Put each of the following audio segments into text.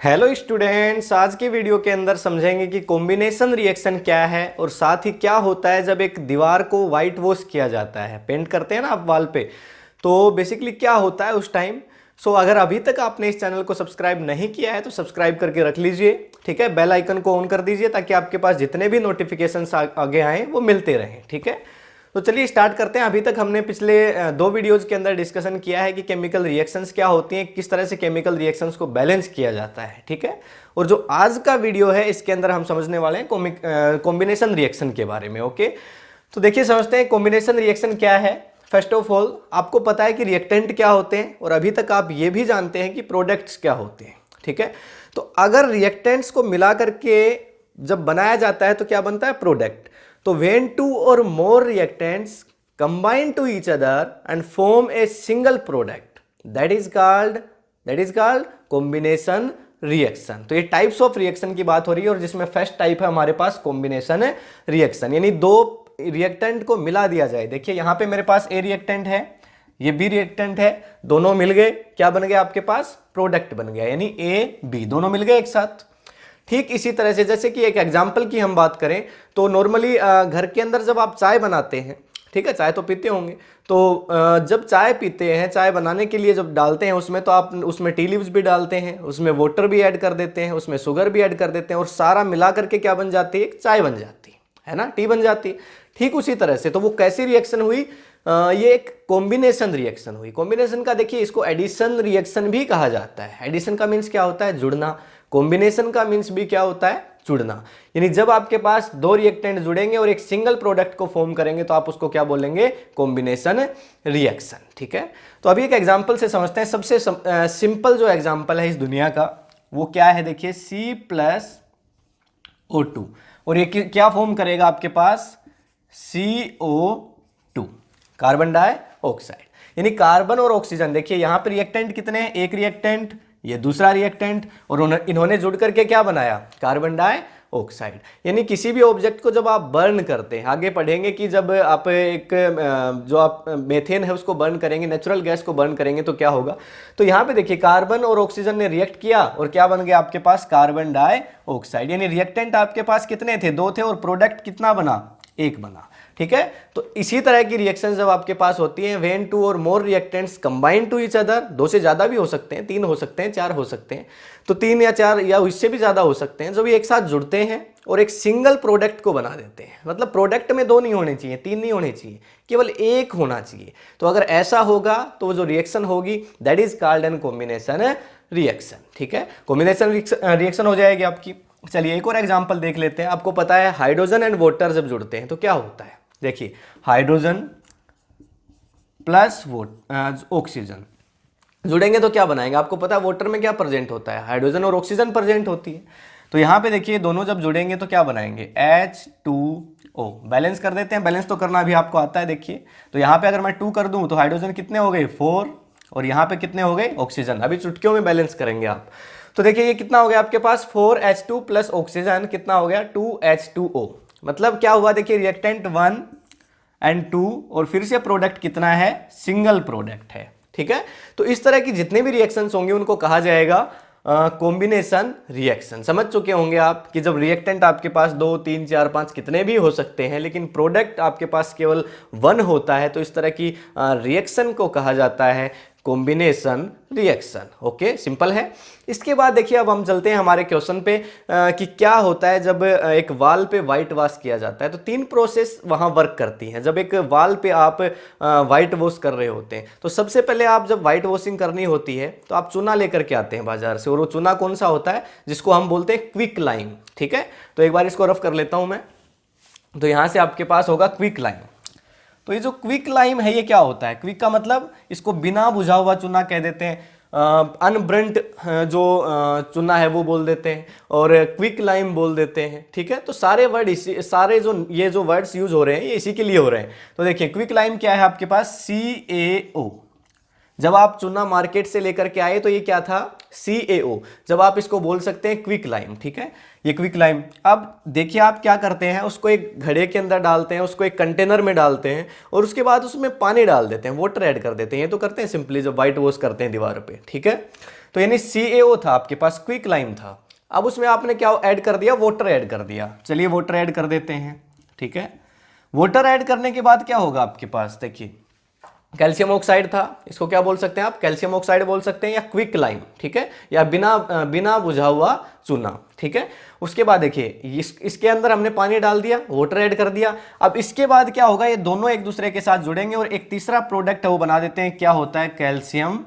Hello students, आज की video के अंदर समझेंगे कि कॉम्बिनेशन रिएक्शन क्या है और साथ ही क्या होता है जब एक दीवार को वाइट वॉश किया जाता है, पेंट करते हैं ना आप वाल पे। तो बेसिकली क्या होता है उस टाइम। अगर अभी तक आपने इस चैनल को सब्सक्राइब नहीं किया है तो सब्सक्राइब करके रख लीजिए, ठीक है। बेल आइकन को ऑन कर दीजिए ताकि आपके पास जितने भी नोटिफिकेशंस आगे आए वो मिलते रहें, ठीक है। तो चलिए स्टार्ट करते हैं। अभी तक हमने पिछले दो वीडियोज के अंदर डिस्कशन किया है कि केमिकल रिएक्शंस क्या होती हैं, किस तरह से केमिकल रिएक्शंस को बैलेंस किया जाता है, ठीक है। और जो आज का वीडियो है इसके अंदर हम समझने वाले हैं कॉम्बिनेशन रिएक्शन के बारे में, ओके। तो देखिए समझते हैं कॉम्बिनेशन रिएक्शन क्या है। फर्स्ट ऑफ ऑल आपको पता है कि रिएक्टेंट क्या होते हैं और अभी तक आप ये भी जानते हैं कि प्रोडक्ट्स क्या होते हैं, ठीक है। तो अगर रिएक्टेंट्स को मिला करके जब बनाया जाता है तो क्या बनता है, प्रोडक्ट। तो when two or more reactants combine to each other and form a single product, that is called combination reaction। तो ये टाइप्स ऑफ रिएक्शन की बात हो रही है और जिसमें फर्स्ट टाइप है हमारे पास कॉम्बिनेशन रिएक्शन, यानी दो रिएक्टेंट को मिला दिया जाए। देखिए यहाँ पे मेरे पास ए रिएक्टेंट है, ये बी रिएक्टेंट है, दोनों मिल गए, क्या बन गया आपके पास, प्रोडक्ट बन गया, यानी ए बी दोनों मिल गए एक साथ। ठीक इसी तरह से जैसे कि एक एग्जाम्पल की हम बात करें तो नॉर्मली घर के अंदर जब आप चाय बनाते हैं, ठीक है, चाय तो पीते होंगे, तो जब चाय पीते हैं, चाय बनाने के लिए जब डालते हैं उसमें, तो आप उसमें टी लीव्स भी डालते हैं, उसमें वाटर भी ऐड कर देते हैं, उसमें शुगर भी ऐड कर देते हैं और सारा मिला करके क्या बन जाती है, एक चाय बन जाती है ना, टी बन जाती है। ठीक उसी तरह से तो वो कैसी रिएक्शन हुई, ये एक कॉम्बिनेशन रिएक्शन हुई। कॉम्बिनेशन का देखिए इसको एडिशन रिएक्शन भी कहा जाता है। एडिशन का मीन्स क्या होता है, जुड़ना। कॉम्बिनेशन का मीन्स भी क्या होता है, जुड़ना। यानी जब आपके पास दो रिएक्टेंट जुड़ेंगे और एक सिंगल प्रोडक्ट को फॉर्म करेंगे तो आप उसको क्या बोलेंगे, कॉम्बिनेशन रिएक्शन, ठीक है। तो अभी एक एग्जांपल से समझते हैं। सबसे सिंपल जो एग्जांपल है इस दुनिया का वो क्या है, देखिए C+O2 और ये क्या फॉर्म करेगा आपके पास, CO2, कार्बन डाइऑक्साइड। यानी कार्बन और ऑक्सीजन, देखिए यहां पर रिएक्टेंट कितने हैं, एक रिएक्टेंट, ये दूसरा रिएक्टेंट, और इन्होंने जुड़ करके क्या बनाया, कार्बन डाइऑक्साइड। यानी किसी भी ऑब्जेक्ट को जब आप बर्न करते हैं, आगे पढ़ेंगे कि जब आप एक जो आप मेथेन है उसको बर्न करेंगे, नेचुरल गैस को बर्न करेंगे तो क्या होगा। तो यहाँ पे देखिए कार्बन और ऑक्सीजन ने रिएक्ट किया और क्या बन गया आपके पास, कार्बन डाइऑक्साइड। यानी रिएक्टेंट आपके पास कितने थे, दो थे, और प्रोडक्ट कितना बना, एक बना, ठीक है। तो इसी तरह की रिएक्शन जब आपके पास होती है, व्हेन टू और more reactants combine to each other, दो से ज्यादा भी हो सकते हैं, तीन हो सकते हैं, चार हो सकते हैं, तो तीन या चार या इससे भी ज्यादा हो सकते हैं, जब ये एक साथ जुड़ते हैं और एक सिंगल प्रोडक्ट को बना देते हैं। मतलब प्रोडक्ट में दो नहीं होने चाहिए, तीन नहीं होने चाहिए, केवल एक होना चाहिए। तो अगर ऐसा होगा तो जो रिएक्शन होगी that is called N combination reaction, ठीक है। कॉम्बिनेशन रिएक्शन हो जाएगी आपकी। चलिए एक और एग्जांपल देख लेते हैं। आपको पता है हाइड्रोजन एंड वाटर जब जुड़ते हैं तो क्या होता है, देखिए हाइड्रोजन प्लस ऑक्सीजन जुड़ेंगे तो क्या बनाएंगे, आपको पता है वाटर में क्या प्रेजेंट होता है, हाइड्रोजन और ऑक्सीजन प्रेजेंट होती है। तो यहां पे देखिए दोनों जब जुड़ेंगे तो क्या बनाएंगे, H2O। बैलेंस कर देते हैं, बैलेंस तो करना भी आपको आता है। देखिए तो यहां पे अगर मैं 2 कर दूं तो हाइड्रोजन कितने हो गए, 4, और यहां पे कितने हो गए, ऑक्सीजन। अभी चुटकियों में बैलेंस करेंगे आप। तो देखिए ये कितना हो गया आपके पास, 4H2 प्लस ऑक्सीजन कितना हो गया, 2H2O। मतलब क्या हुआ, देखिए रिएक्टेंट 1 एंड 2 और फिर से प्रोडक्ट कितना है, सिंगल प्रोडक्ट है, ठीक है। तो इस तरह की जितने भी रिएक्शंस होंगे उनको कहा जाएगा कॉम्बिनेशन रिएक्शन। समझ चुके होंगे आप कि जब रिएक्टेंट आपके पास 2, 3, 4, 5 कितने भी हो सकते हैं लेकिन प्रोडक्ट आपके पास केवल 1 होता है, तो इस तरह की रिएक्शन को कहा जाता है कॉम्बिनेशन रिएक्शन। ओके, सिंपल है। इसके बाद देखिए अब हम चलते हैं हमारे क्वेश्चन पे कि क्या होता है जब एक वाल पे वाइट वॉश किया जाता है। तो 3 प्रोसेस वहां वर्क करती हैं जब एक वाल पे आप वाइट वॉश कर रहे होते हैं। तो सबसे पहले आप जब वाइट वॉशिंग करनी होती है तो आप चूना लेकर के आते हैं बाजार से, और वो चूना कौन सा होता है, जिसको हम बोलते हैं क्विक लाइम, ठीक है। तो एक बार इसको रफ कर लेता हूं मैं। तो यहां से आपके पास होगा क्विक लाइम। तो ये जो क्विक लाइम है ये क्या होता है, क्विक का मतलब इसको बिना बुझा हुआ चूना कह देते हैं, अनब्रंट जो चूना है वो बोल देते हैं, और क्विक लाइम बोल देते हैं, ठीक है। तो सारे वर्ड इसी, सारे ये जो वर्ड्स यूज हो रहे हैं ये इसी के लिए हो रहे हैं। तो देखिए क्विक लाइम क्या है आपके पास, CaO। जब आप चूना मार्केट से लेकर के आए तो ये क्या था, CaO। जब आप इसको बोल सकते हैं क्विक लाइम, ठीक है, ये क्विक लाइम। अब देखिए आप क्या करते हैं, उसको एक घड़े के अंदर डालते हैं, उसको एक कंटेनर में डालते हैं और उसके बाद उसमें पानी डाल देते हैं, वाटर ऐड कर देते हैं। ये तो करते हैं सिंपली जब व्हाइट वॉश करते हैं दीवार पे, ठीक है। तो यानी CaO था आपके पास, क्विक लाइम था। अब उसमें आपने क्या ऐड कर दिया, वाटर ऐड कर दिया। चलिए वाटर ऐड कर देते हैं, ठीक है। वाटर ऐड करने के बाद क्या होगा आपके पास, देखिए कैल्शियम ऑक्साइड था, इसको क्या बोल सकते हैं आप, कैल्शियम ऑक्साइड बोल सकते हैं या क्विक लाइम, ठीक है, या बिना बुझा हुआ चूना, ठीक है। उसके बाद देखिए इसके अंदर हमने पानी डाल दिया, वाटर ऐड कर दिया। अब इसके बाद क्या होगा, ये दोनों एक दूसरे के साथ जुड़ेंगे और एक तीसरा प्रोडक्ट है वो बना देते हैं, क्या होता है, कैल्शियम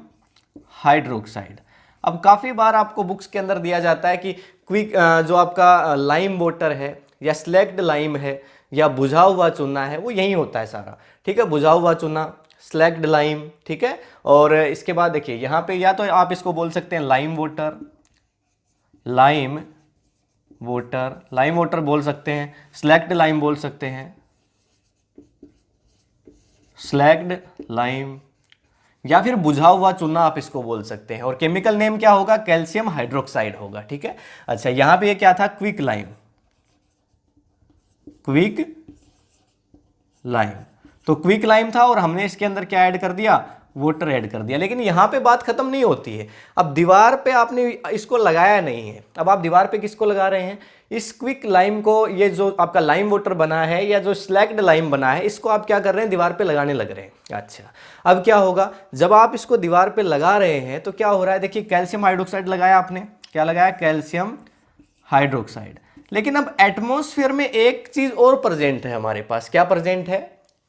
हाइड्रोक्साइड। अब काफी बार आपको बुक्स के अंदर दिया जाता है कि क्विक जो आपका लाइम वाटर है या स्लैग्ड लाइम है या बुझा हुआ चूना है, वो यही होता है सारा, ठीक है, बुझा हुआ चूना, स्लैग्ड लाइम, ठीक है। और इसके बाद देखिए यहाँ पे या तो आप इसको बोल सकते हैं लाइम वाटर, लाइम वाटर बोल सकते हैं, स्लैग्ड लाइम बोल सकते हैं, स्लैग्ड लाइम, या फिर बुझा हुआ चूना आप इसको बोल सकते हैं। और केमिकल नेम क्या होगा, कैल्शियम हाइड्रोक्साइड होगा, ठीक है। अच्छा यहां पे ये क्या था, क्विक लाइम, तो क्विक लाइम था और हमने इसके अंदर क्या ऐड कर दिया, वाटर ऐड कर दिया। लेकिन यहां पे बात खत्म नहीं होती है, अब दीवार पे आपने इसको लगाया नहीं है। अब आप दीवार पे किसको लगा रहे हैं, इस क्विक लाइम को, ये जो आपका लाइम वाटर बना है या जो स्लैग्ड लाइम बना है, इसको आप क्या कर रहे हैं, दीवार पे लगाने लग रहे हैं। अच्छा अब क्या होगा, जब आप इसको दीवार पे लगा रहे हैं तो क्या हो रहा है, देखिए कैल्शियम हाइड्रोक्साइड लगाया आपने, क्या लगाया, कैल्शियम हाइड्रोक्साइड। लेकिन अब एटमॉस्फेयर में एक चीज और प्रेजेंट है हमारे पास, क्या प्रेजेंट है,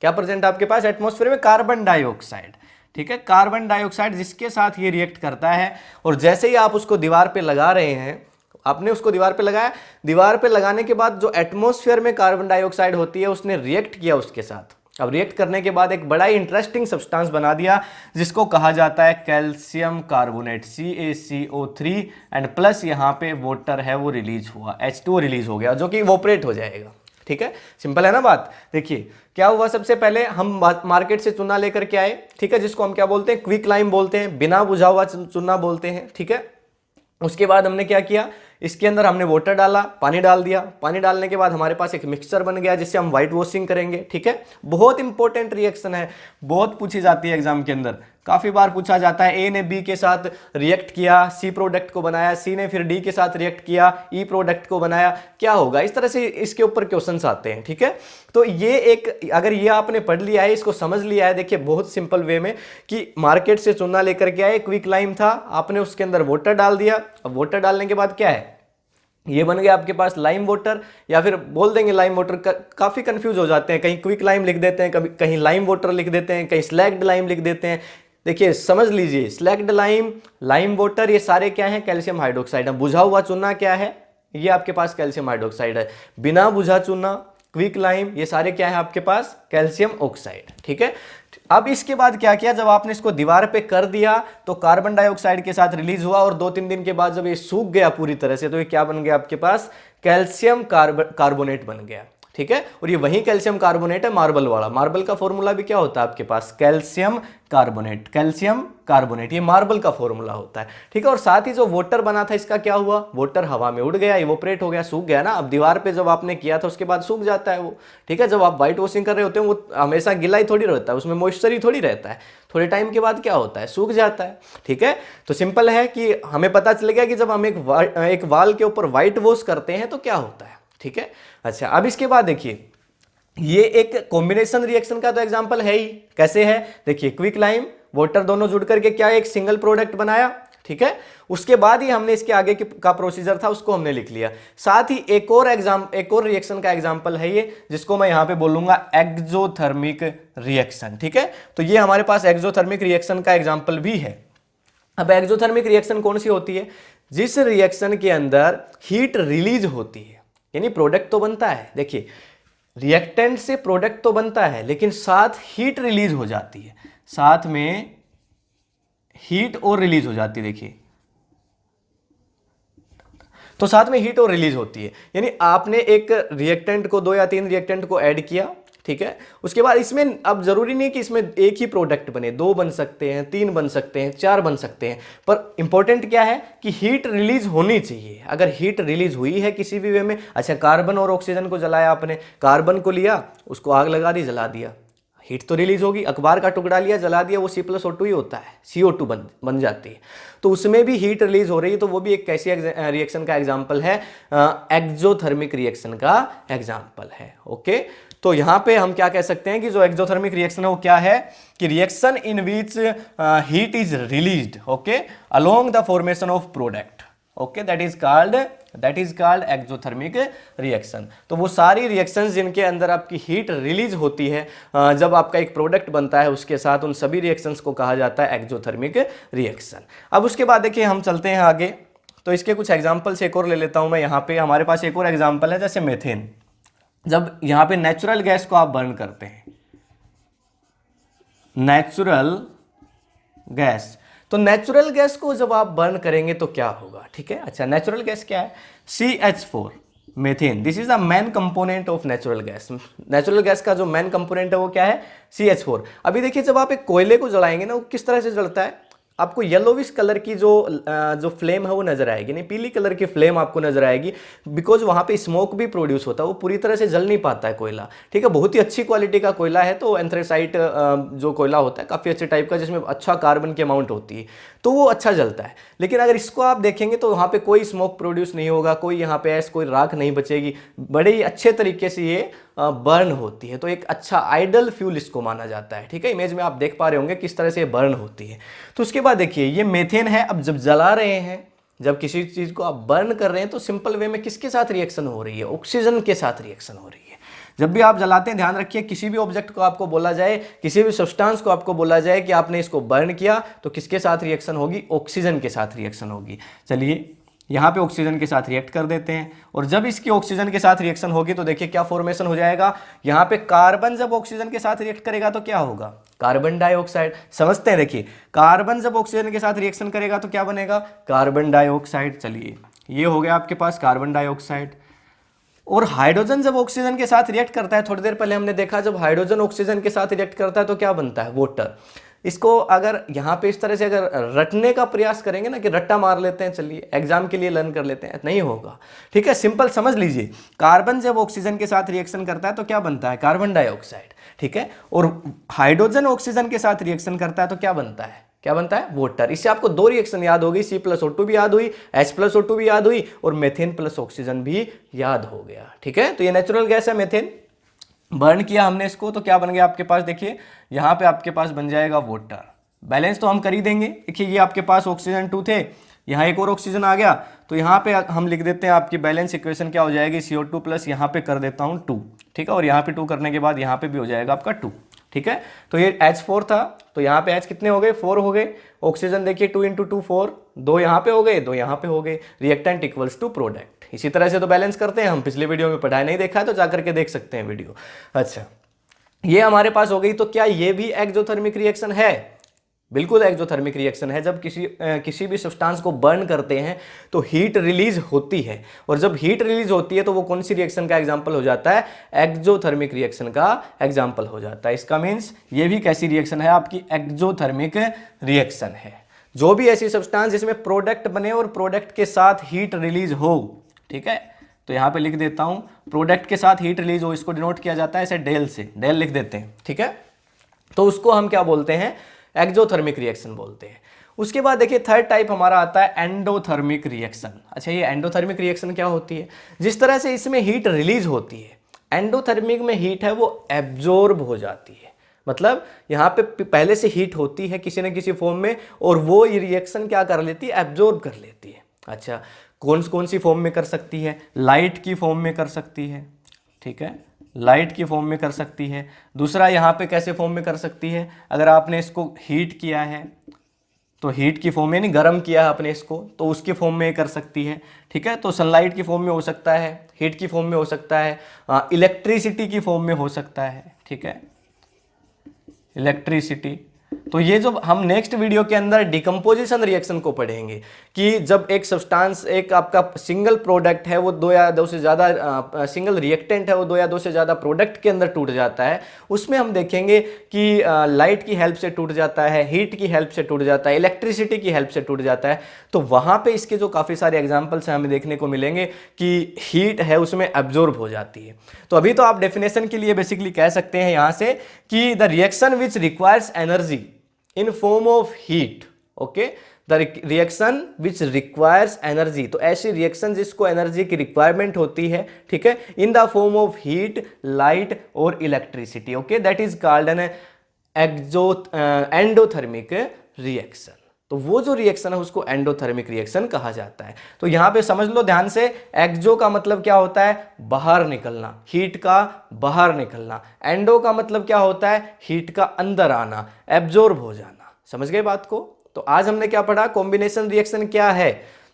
क्या प्रेजेंट आपके पास एटमॉस्फेयर में, कार्बन डाइऑक्साइड, ठीक है। कार्बन डाइऑक्साइड जिसके साथ ये रिएक्ट करता है और जैसे ही आप उसको दीवार पे लगा रहे हैं, आपने उसको दीवार पे लगाया, दीवार पे लगाने के बाद जो एटमॉस्फेयर में कार्बन डाइऑक्साइड होती है उसने रिएक्ट किया उसके साथ। अब रिएक्ट करने के बाद एक बड़ा ही इंटरेस्टिंग सब्सटेंस बना दिया जिसको कहा जाता है calcium carbonate, CaCO3, and plus यहाँ पे वाटर है वो रिलीज हुआ, H2O रिलीज हो गया जो कि इवोपरेट हो जाएगा, ठीक है। सिंपल है ना बात। देखिए क्या हुआ, सबसे पहले हम मार्केट से चूना लेकर के आए, ठीक है, जिसको हम क्या बोलते हैं, क्विक लाइम बोलते हैं, बिना बुझा हुआ चूना बोलते हैं, ठीक है। उसके बाद हमने क्या किया, इसके अंदर हमने वाटर डाला, पानी डाल दिया। पानी डालने के बाद हमारे पास एक मिक्सचर बन गया जिससे हम व्हाइट वॉशिंग करेंगे, ठीक है। बहुत इंपॉर्टेंट रिएक्शन है, बहुत पूछी जाती है एग्जाम के अंदर, काफी बार पूछा जाता है। ए ने बी के साथ रिएक्ट किया, सी प्रोडक्ट को बनाया, सी ने फिर डी के साथ रिएक्ट किया, ई प्रोडक्ट को बनाया, क्या होगा, इस तरह से इसके ऊपर क्वेश्चंस आते हैं, ठीक है। तो ये एक, अगर ये आपने पढ़ लिया है, इसको समझ लिया है, देखिए बहुत सिंपल वे में कि मार्केट से चूना लेकर के आए, क्विक लाइम था, आपने उसके अंदर वाटर डाल दिया। अब वाटर डालने के बाद क्या है, ये बन गया आपके पास लाइम वाटर, या फिर बोल देंगे लाइम वाटर। काफी कंफ्यूज हो जाते हैं, कहीं क्विक लाइम लिख देते हैं, कहीं लाइम वाटर लिख देते हैं, कहीं स्लैग्ड लाइम लिख देते हैं। देखिए समझ लीजिए, स्लैग्ड लाइम, लाइम वाटर, ये सारे क्या हैं, कैल्शियम हाइड्रोक्साइड है। बुझा हुआ चूना क्या है, ये आपके पास कैल्शियम हाइड्रोक्साइड है। बिना बुझा चूना, क्विक लाइम, ये सारे क्या है आपके पास, कैल्शियम ऑक्साइड, ठीक है। अब इसके बाद क्या किया, जब आपने इसको दीवार पे कर दिया तो कार्बन डाइऑक्साइड के साथ रिलीज हुआ और 2-3 दिन के बाद जब ये सूख गया पूरी तरह से तो ये क्या बन गया आपके पास, कैल्शियम कार्बोनेट बन गया, ठीक है। और ये वही कैल्शियम कार्बोनेट है मार्बल वाला। मार्बल का फॉर्मूला भी क्या होता है आपके पास, कैल्शियम कार्बोनेट, कैल्शियम कार्बोनेट, ये मार्बल का फॉर्मूला होता है, ठीक है। और साथ ही जो वाटर बना था इसका क्या हुआ, वाटर हवा में उड़ गया, इवोपरेट हो गया, सूख गया ना। अब दीवार पे जब आपने किया था उसके बाद सूख जाता है वो, ठीक है। जब आप व्हाइट वॉशिंग कर रहे होते हैं वो हमेशा गिला ही थोड़ी रहता है, उसमें मॉइस्चर ही थोड़ी रहता है, थोड़े टाइम के बाद क्या होता है, सूख जाता है, ठीक है। तो सिंपल है कि हमें पता चल गया कि जब हम एक वाल के ऊपर व्हाइट वॉश करते हैं तो क्या होता है, ठीक है। अच्छा अब इसके बाद देखिए, ये एक कॉम्बिनेशन रिएक्शन का तो एग्जांपल है ही, कैसे है, देखिए क्विक लाइम वाटर दोनों जुड़ करके क्या एक सिंगल प्रोडक्ट बनाया, ठीक है। उसके बाद ही हमने इसके आगे का प्रोसीजर था उसको हमने लिख लिया। साथ ही एक और रिएक्शन का एग्जांपल है ये, जिसको मैं यहां पे बोलूंगा एक्सोथर्मिक रिएक्शन, ठीक है। तो ये हमारे पास एक्सोथर्मिक रिएक्शन का एग्जांपल भी है। अब एक्सोथर्मिक रिएक्शन कौन सी होती है, जिस रिएक्शन के अंदर हीट रिलीज होती है, यानी प्रोडक्ट तो बनता है, देखिए रिएक्टेंट से प्रोडक्ट तो बनता है लेकिन साथ हीट रिलीज हो जाती है, साथ में हीट और रिलीज हो जाती है, देखिए तो साथ में हीट और रिलीज होती है। यानी आपने एक रिएक्टेंट को, 2 या 3 रिएक्टेंट को ऐड किया, ठीक है। उसके बाद इसमें अब जरूरी नहीं कि इसमें एक ही प्रोडक्ट बने, 2 बन सकते हैं, 3 बन सकते हैं, 4 बन सकते हैं, पर इंपॉर्टेंट क्या है कि हीट रिलीज होनी चाहिए। अगर हीट रिलीज हुई है किसी भी वे में, अच्छा कार्बन और ऑक्सीजन को जलाया आपने, कार्बन को लिया, उसको आग लगा दी, जला दिया, हीट तो रिलीज होगी। अखबार का टुकड़ा लिया, जला दिया, वो C+O2 ही होता है, CO2 बन जाती है, तो उसमें भी हीट रिलीज हो रही है, तो वो भी एक कैसी रिएक्शन का एग्जाम्पल है, एक्सोथर्मिक रिएक्शन का एग्जाम्पल है। ओके, तो यहां पे हम क्या कह सकते हैं कि जो एक्सोथर्मिक रिएक्शन है वो क्या है कि reaction in which heat is released, okay, along the formation of product, okay, that is called exothermic reaction. तो वो सारी रिएक्शंस जिनके अंदर आपकी हीट रिलीज होती है जब आपका एक प्रोडक्ट बनता है उसके साथ, उन सभी रिएक्शंस को कहा जाता है एक्सोथर्मिक रिएक्शन। अब उसके बाद देखिए हम चलते हैं आगे, तो इसके कुछ एग्जांपल्स एक और ले लेता हूं मैं। यहाँ पे हमारे पास एक और एग्जांपल है, जैसे मेथेन। जब यहाँ पे नेचुरल गैस को आप बर्न करते हैं, नेचुरल गैस, तो नेचुरल गैस को जब आप बर्न करेंगे तो क्या होगा, ठीक है। अच्छा, नेचुरल गैस क्या है, CH4 methane, this is the main component of natural gas. Natural gas का जो मेन कंपोनेंट है वो क्या है, CH4। अभी देखिए जब आप एक कोयले को जलाएंगे ना, वो किस तरह से जलता है, आपको येलोविश कलर की जो फ्लेम है वो नजर आएगी, नहीं पीली कलर की फ्लेम आपको नजर आएगी, बिकॉज वहां पे स्मोक भी प्रोड्यूस होता है, वो पूरी तरह से जल नहीं पाता है कोयला, ठीक है। बहुत ही अच्छी क्वालिटी का कोयला है, तो एंथ्रेसाइट जो कोयला होता है काफी अच्छे टाइप का, जिसमें अच्छा कार्बन की अमाउंट होती है, तो वो अच्छा जलता है। लेकिन अगर इसको आप देखेंगे तो वहां पे कोई स्मोक प्रोड्यूस नहीं होगा, कोई यहाँ पे ऐसे कोई राख नहीं बचेगी, बड़े ही अच्छे तरीके से ये बर्न होती है। तो एक अच्छा आइडल फ्यूल इसको माना जाता है, ठीक है। इमेज में आप देख पा रहे होंगे किस तरह से बर्न होती है। तो उसके बाद देखिए ये मेथेन है। अब जब जला रहे हैं, जब किसी चीज को आप बर्न कर रहे हैं, तो सिंपल वे में किसके साथ रिएक्शन हो रही है, ऑक्सीजन के साथ रिएक्शन हो रही है। जब भी आप जलाते हैं ध्यान रखिए, किसी भी ऑब्जेक्ट को आपको बोला जाए, किसी भी सब्सटेंस को आपको बोला जाए कि आपने इसको बर्न किया, तो किसके साथ रिएक्शन होगी, ऑक्सीजन के साथ रिएक्शन होगी। चलिए यहाँ पे ऑक्सीजन के साथ रिएक्ट कर देते हैं, और जब इसकी ऑक्सीजन के साथ रिएक्शन होगी तो देखिए क्या फॉर्मेशन हो जाएगा। यहाँ पे कार्बन जब ऑक्सीजन के साथ रिएक्ट करेगा तो क्या होगा, कार्बन डाइऑक्साइड। समझते हैं, देखिए कार्बन जब ऑक्सीजन के साथ रिएक्शन करेगा तो क्या बनेगा, कार्बन डाइऑक्साइड। चलिए ये हो गया आपके पास कार्बन डाइऑक्साइड। और हाइड्रोजन जब ऑक्सीजन के साथ रिएक्ट करता है, थोड़ी देर पहले हमने देखा जब हाइड्रोजन ऑक्सीजन के साथ रिएक्ट करता है तो क्या बनता है, वाटर। इसको अगर यहाँ पे इस तरह से अगर रटने का प्रयास करेंगे ना, कि रट्टा मार लेते हैं, चलिए एग्जाम के लिए लर्न कर लेते हैं, नहीं होगा, ठीक है। सिंपल समझ लीजिए, कार्बन जब ऑक्सीजन के साथ रिएक्शन करता है तो क्या बनता है, कार्बन डाइऑक्साइड, ठीक है। और हाइड्रोजन ऑक्सीजन के साथ रिएक्शन करता है तो क्या बनता है, क्या बनता है, वाटर। इससे आपको दो रिएक्शन याद हो गई, C+O2 भी याद हुई, H+O2 भी याद हुई, और मेथेन प्लस ऑक्सीजन भी याद हो गया, ठीक है। तो ये नेचुरल गैस है मेथेन, बर्न किया हमने इसको तो क्या बन गया आपके पास, देखिए यहाँ पे आपके पास बन जाएगा वाटर। बैलेंस तो हम कर ही देंगे, देखिए ये आपके पास ऑक्सीजन 2 थे, यहाँ एक और ऑक्सीजन आ गया, तो यहाँ पे हम लिख देते हैं आपकी बैलेंस इक्वेशन क्या हो जाएगी, CO2 प्लस यहाँ पे कर देता हूँ 2, ठीक है। और यहाँ पे 2 करने के बाद यहाँ पे भी हो जाएगा आपका 2, ठीक है। तो ये H4 था, तो यहाँ पे H कितने हो गए, 4 हो गए। ऑक्सीजन देखिए 2 × 2 4, 2 यहाँ पे हो गए, 2 यहाँ पे हो गए। Reactant equals to product. इसी तरह से तो बैलेंस करते हैं हम, पिछले वीडियो में पढ़ाया, नहीं देखा है तो जाकर के देख सकते हैं वीडियो। अच्छा, ये हमारे पास हो गई। तो क्या ये भी एक्सोथर्मिक रिएक्शन है, बिल्कुल एक्सोथर्मिक रिएक्शन है। जब किसी भी सब्सटेंस को बर्न करते हैं तो हीट रिलीज होती है, और जब हीट रिलीज होती है तो वो कौन सी रिएक्शन का एग्जांपल हो जाता है, एक्सोथर्मिक रिएक्शन का एग्जांपल हो जाता है। इसका मीन्स ये भी कैसी रिएक्शन है, आपकी एक्सोथर्मिक रिएक्शन है। जो भी ऐसी सब्सटेंस जिसमें प्रोडक्ट बने और प्रोडक्ट के साथ हीट रिलीज हो, ठीक है। तो यहां पे लिख देता हूं, प्रोडक्ट के साथ हीट रिलीज हो, इसको डिनोट किया जाता है ऐसे डेल से, डेल लिख देते हैं, ठीक है। तो उसको हम क्या बोलते हैं, एक्सोथर्मिक रिएक्शन बोलते हैं। उसके बाद देखिए थर्ड टाइप हमारा आता है एंडोथर्मिक रिएक्शन। अच्छा, ये एंडोथर्मिक रिएक्शन क्या होती है, जिस तरह से इसमें हीट रिलीज होती है, एंडोथर्मिक में हीट है वो एब्जॉर्ब हो जाती है। मतलब यहाँ पे पहले से हीट होती है किसी न किसी फॉर्म में, और वो ये रिएक्शन क्या कर लेती है, एब्जॉर्ब कर लेती है। अच्छा, कौन सी फॉर्म में कर सकती है, लाइट की फॉर्म में कर सकती है, ठीक है, लाइट की फॉर्म में कर सकती है। दूसरा यहाँ पे कैसे फॉर्म में कर सकती है, अगर आपने इसको हीट किया है तो हीट की फॉर्म में, नहीं गर्म किया है आपने इसको, तो उसकी फॉर्म में कर सकती है, ठीक है। तो सनलाइट की फॉर्म में हो सकता है, हीट की फॉर्म में हो सकता है, इलेक्ट्रिसिटी की फॉर्म में हो सकता है, ठीक है, इलेक्ट्रिसिटी। तो ये जो हम नेक्स्ट वीडियो के अंदर डिकम्पोजिशन रिएक्शन को पढ़ेंगे कि जब एक सब्सटेंस, एक आपका सिंगल प्रोडक्ट है वो दो या दो से ज़्यादा सिंगल रिएक्टेंट है वो दो या दो से ज़्यादा प्रोडक्ट के अंदर टूट जाता है, उसमें हम देखेंगे कि लाइट की हेल्प से टूट जाता है, हीट की हेल्प से टूट जाता है, इलेक्ट्रिसिटी की हेल्प से टूट जाता है। तो वहाँ पे इसके जो काफ़ी सारे एग्जाम्पल्स हैं हमें देखने को मिलेंगे कि हीट है उसमें एब्जॉर्ब हो जाती है। तो अभी तो आप डेफिनेशन के लिए बेसिकली कह सकते हैं यहाँ से कि the reaction which requires energy in form of heat, okay, the reaction which requires energy, तो ऐसी रिएक्शन जिसको एनर्जी की रिक्वायरमेंट होती है, ठीक है, in the form of heat, light और electricity, okay, that is called an endothermic reaction. तो वो जो रिएक्शन है उसको एंडोथर्मिक रिएक्शन कहा जाता है। तो यहां पे समझ लो ध्यान से, एक्सो का मतलब क्या होता है, बाहर निकलना, हीट का बाहर निकलना, एंडो का मतलब क्या होता है, हीट का अंदर आना, एब्जॉर्ब हो जाना। समझ गए बात को? तो आज हमने क्या पढ़ा, कॉम्बिनेशन रिएक्शन क्या है।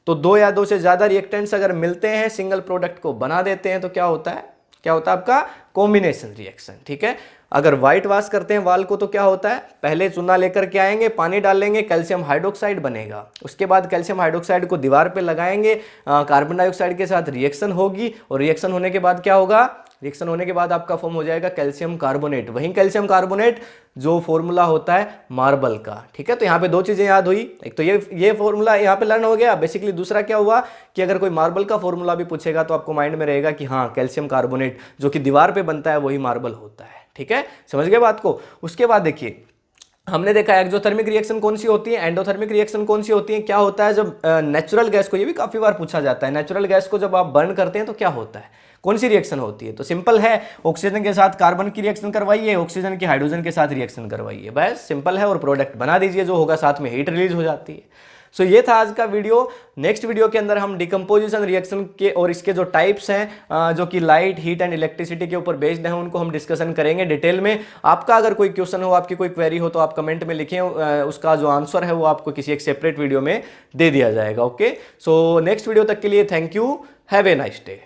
तो दो या दो से ज्यादा रिएक्टेंट्स अगर मिलते हैं, सिंगल प्रोडक्ट को बना देते हैं, तो क्या होता है, क्या होता है आपका कॉम्बिनेशन रिएक्शन, ठीक है। अगर व्हाइट वॉश करते हैं वाल को तो क्या होता है, पहले चूना लेकर के आएंगे, पानी डालेंगे, कैल्शियम हाइड्रोक्साइड बनेगा, उसके बाद कैल्शियम हाइड्रोक्साइड को दीवार पे लगाएंगे, कार्बन डाइऑक्साइड के साथ रिएक्शन होगी और रिएक्शन होने के बाद क्या होगा, रिएक्शन होने के बाद आपका फॉर्म हो जाएगा कैल्शियम कार्बोनेट। वही कैल्शियम कार्बोनेट जो फॉर्मूला होता है मार्बल का, ठीक है। तो यहाँ पे दो चीजें याद हुई, एक तो ये फॉर्मूला यहाँ पे लर्न हो गया बेसिकली, दूसरा क्या हुआ कि अगर कोई मार्बल का फॉर्मूला भी पूछेगा तो आपको माइंड में रहेगा कि हाँ कैल्शियम कार्बोनेट जो कि दीवार पे बनता है वही मार्बल होता है, ठीक है। समझ गए बात को? उसके बाद देखिए हमने देखा एक्सोथर्मिक रिएक्शन कौन सी होती है, एंडोथर्मिक रिएक्शन कौन सी होती है। क्या होता है जब नेचुरल गैस को, ये भी काफी बार पूछा जाता है, नेचुरल गैस को जब आप बर्न करते हैं तो क्या होता है, कौन सी रिएक्शन होती है। तो सिंपल है, ऑक्सीजन के साथ कार्बन की रिएक्शन करवाइए, ऑक्सीजन की हाइड्रोजन के साथ रिएक्शन करवाइए, बस सिंपल है, और प्रोडक्ट बना दीजिए, जो होगा साथ में हीट रिलीज हो जाती है। सो ये था आज का वीडियो। नेक्स्ट वीडियो के अंदर हम डिकम्पोजिशन रिएक्शन के और इसके जो टाइप्स हैं जो कि लाइट, हीट एंड इलेक्ट्रिसिटी के ऊपर बेस्ड हैं, उनको हम डिस्कशन करेंगे डिटेल में। आपका अगर कोई क्वेश्चन हो, आपकी कोई क्वेरी हो तो आप कमेंट में लिखें, उसका जो आंसर है वो आपको किसी एक सेपरेट वीडियो में दे दिया जाएगा। ओके, सो नेक्स्ट वीडियो तक के लिए thank you, have a nice day.